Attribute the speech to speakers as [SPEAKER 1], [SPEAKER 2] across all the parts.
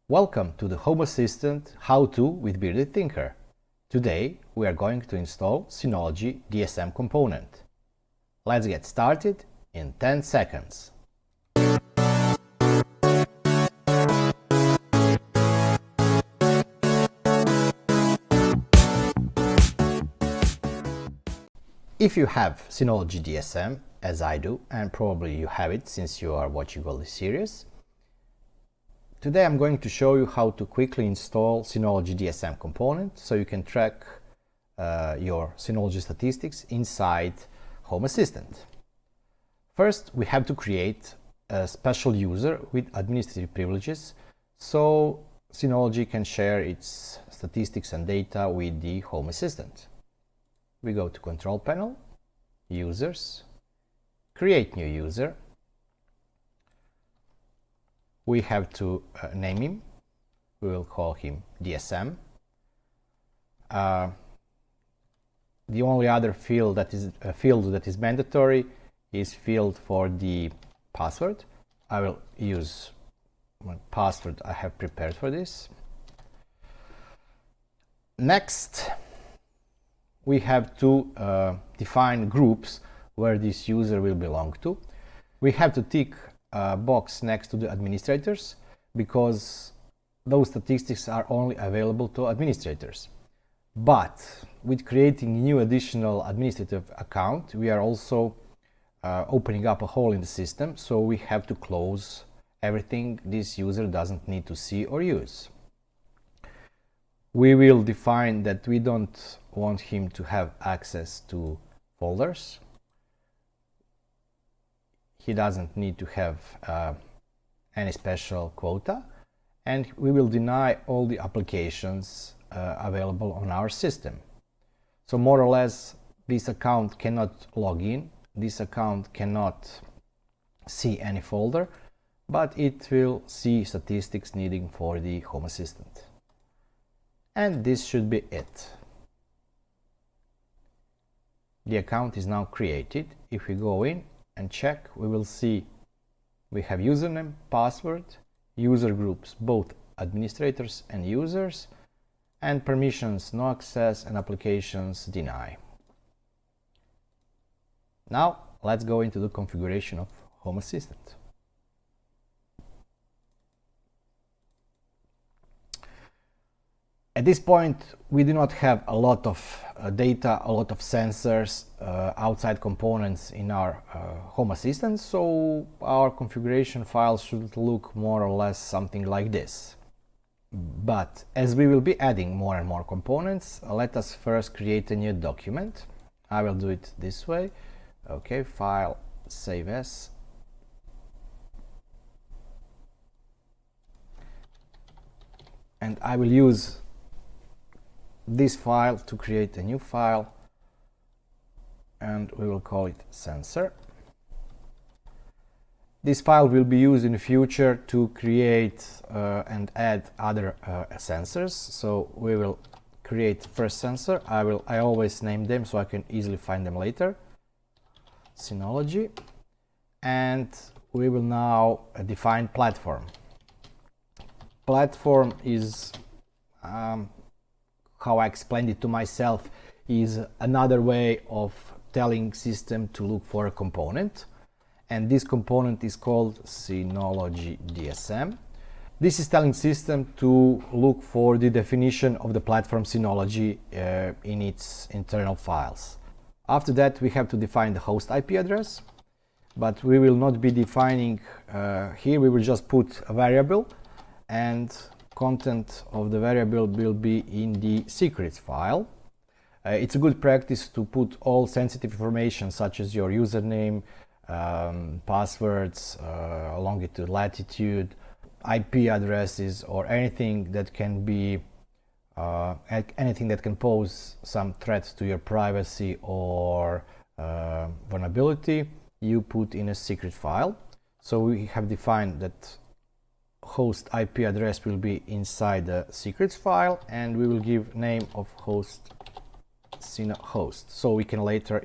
[SPEAKER 1] Welcome to the Home Assistant How-To with Bearded Thinker. Today we are going to install Synology DSM component. Let's get started in 10 seconds. If you have Synology DSM, as I do, and probably you have it since you are watching all this series, today I'm going to show you how to quickly install Synology DSM component so you can track your Synology statistics inside Home Assistant. First, we have to create a special user with administrative privileges so Synology can share its statistics and data with the Home Assistant. We go to Control Panel, Users, Create New User. We have to name him. We will call him DSM. The only other field that is mandatory is field for the password. I will use my password I have prepared for this. Next, we have to define groups where this user will belong to. We have to tick a box next to the administrators because those statistics are only available to administrators. But with creating new additional administrative account, we are also opening up a hole in the system, so we have to close everything this user doesn't need to see or use. We will define that we don't want him to have access to folders. He doesn't need to have any special quota, and we will deny all the applications available on our system. So more or less, this account cannot log in, this account cannot see any folder, but it will see statistics needing for the Home Assistant. And this should be it. The account is now created. If we go in and check, we will see we have username, password, user groups, both administrators and users, and permissions no access and applications deny. Now let's go into the configuration of Home Assistant. At this point, we do not have a lot of data, a lot of sensors, outside components in our Home Assistant, so our configuration file should look more or less something like this. But as we will be adding more and more components, let us first create a new document. I will do it this way. Okay, File, Save As. And I will use this file to create a new file, and we will call it sensor. This file will be used in the future to create and add other sensors. So we will create first sensor. I always name them so I can easily find them later. Synology, and we will now define platform. Platform is how I explained it to myself, is another way of telling system to look for a component, and this component is called Synology DSM. This is telling system to look for the definition of the platform Synology in its internal files. After that, we have to define the host IP address, but we will not be defining here. We will just put a variable, and content of the variable will be in the secrets file. It's a good practice to put all sensitive information such as your username, passwords, longitude, latitude, IP addresses, or anything that can be anything that can pose some threats to your privacy or vulnerability, you put in a secret file. So we have defined that host IP address will be inside the secrets file, and we will give name of host host, so we can later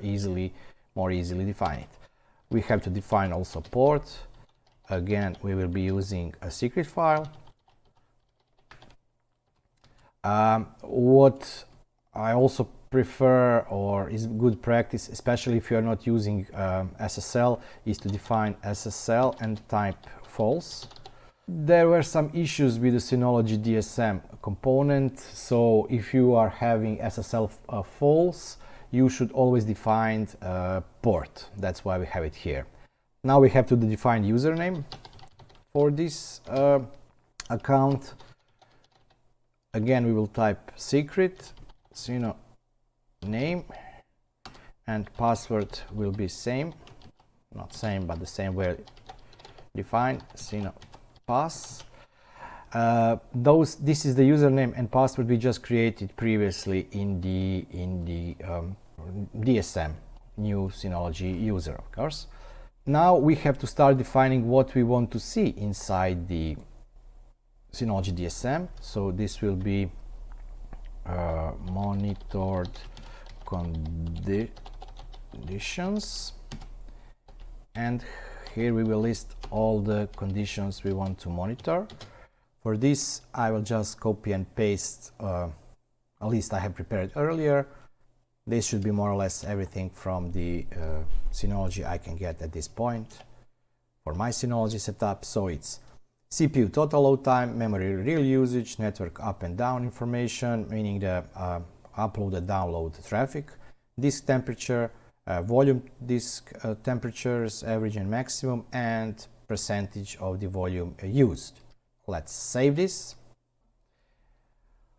[SPEAKER 1] more easily define it. We have to define also port. Again, we will be using a secret file. What I also prefer, or is good practice, especially if you are not using SSL, is to define SSL and type false. There were some issues with the Synology DSM component, so if you are having SSL false, you should always define port. That's why we have it here. Now we have to define username for this account. Again, we will type secret, name, and password will be same, not same, but the same way defined, pass. This is the username and password we just created previously in the DSM, new Synology user, of course. Now we have to start defining what we want to see inside the Synology DSM. So this will be monitored conditions, and here we will list all the conditions we want to monitor. For this, I will just copy and paste a list I have prepared earlier. This should be more or less everything from the Synology I can get at this point for my Synology setup. So it's CPU total load time, memory real usage, network up and down information, meaning the upload and download traffic, disk temperature, volume disk temperatures, average and maximum, and percentage of the volume used. Let's save this.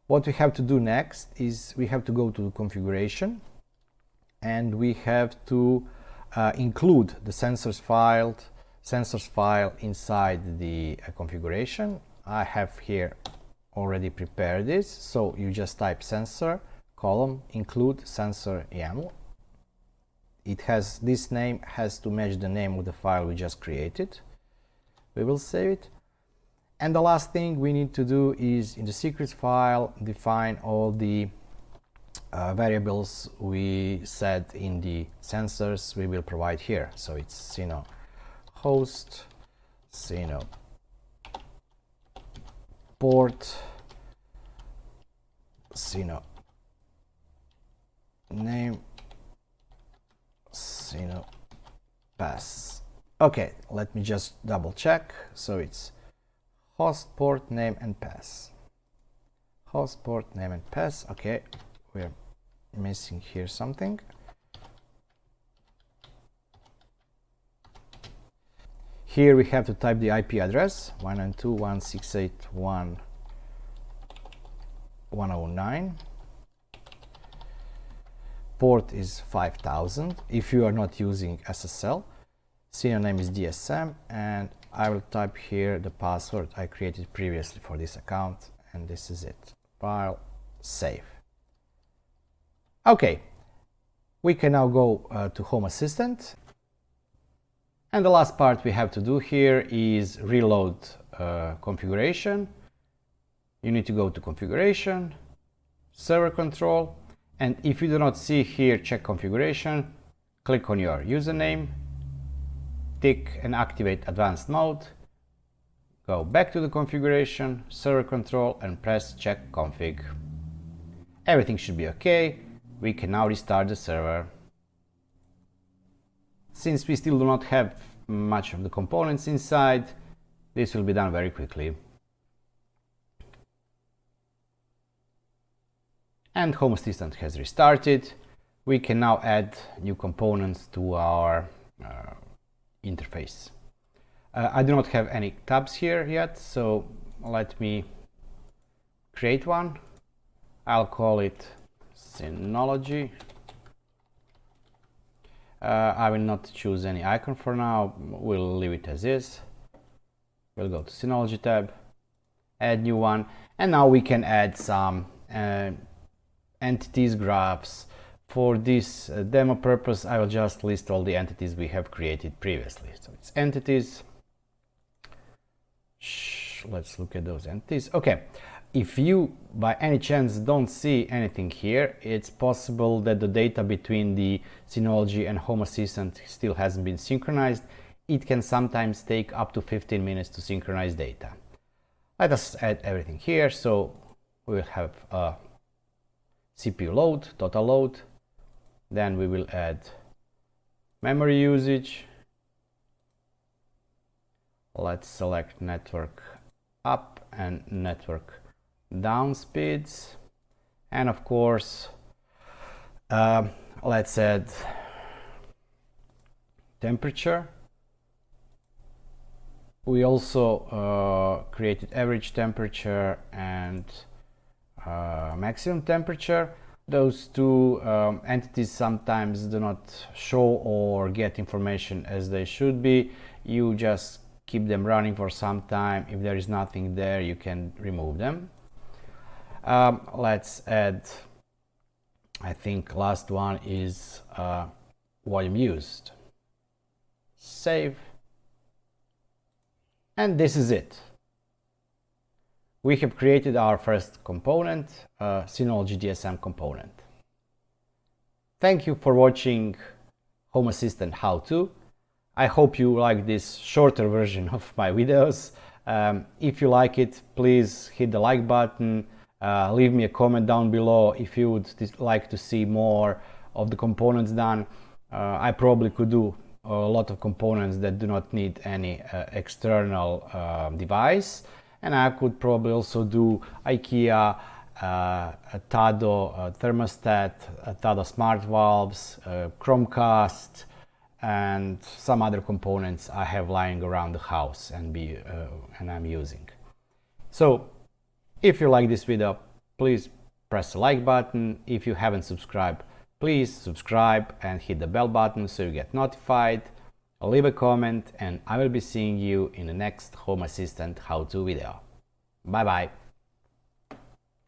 [SPEAKER 1] What we have to do next is we have to go to configuration, and we have to include the sensors file inside the configuration. I have here already prepared this, so you just type sensor column include sensor.yaml. It has this name, has to match the name of the file we just created. We will save it. And the last thing we need to do is in the secrets file define all the variables we set in the sensors we will provide here. So it's host, port, name, pass. Okay, let me just double check. So it's host, port, name, and pass. Host, port, name, and pass. Okay, we're missing here something. Here we have to type the IP address 192.168.1.109. Port is 5000 if you are not using SSL. Serial name is DSM, and I will type here the password I created previously for this account, and this is it. File, save. Okay, we can now go to Home Assistant. And the last part we have to do here is reload configuration. You need to go to configuration, server control, and if you do not see here check configuration, click on your username, tick and activate advanced mode, go back to the configuration, server control, and press check config. Everything should be okay. We can now restart the server. Since we still do not have much of the components inside, this will be done very quickly. And Home Assistant has restarted. We can now add new components to our interface. I do not have any tabs here yet, so let me create one. I'll call it Synology. I will not choose any icon for now, we'll leave it as is. We'll go to Synology tab, add new one, and now we can add some entities, graphs. For this demo purpose, I will just list all the entities we have created previously. So it's entities. Let's look at those entities. Okay, if you by any chance don't see anything here, it's possible that the data between the Synology and Home Assistant still hasn't been synchronized. It can sometimes take up to 15 minutes to synchronize data. Let us add everything here. So we will have a CPU load, total load. Then we will add memory usage. Let's select network up and network down speeds. And of course, let's add temperature. We also created average temperature and maximum temperature. Those two entities sometimes do not show or get information as they should be. You just keep them running for some time. If there is nothing there, you can remove them. Let's add, I think last one is volume used. Save. And this is it. We have created our first component, Synology DSM component. Thank you for watching Home Assistant how-to. I hope you like this shorter version of my videos. If you like it, please hit the like button. Leave me a comment down below if you would like to see more of the components done. I probably could do a lot of components that do not need any external device, and I could probably also do IKEA, a Tado thermostat, a Tado smart valves, Chromecast, and some other components I have lying around the house and I'm using. So if you like this video, please press the like button. If you haven't subscribed, please subscribe and hit the bell button so you get notified. Leave a comment and I will be seeing you in the next Home Assistant how-to video. Bye bye.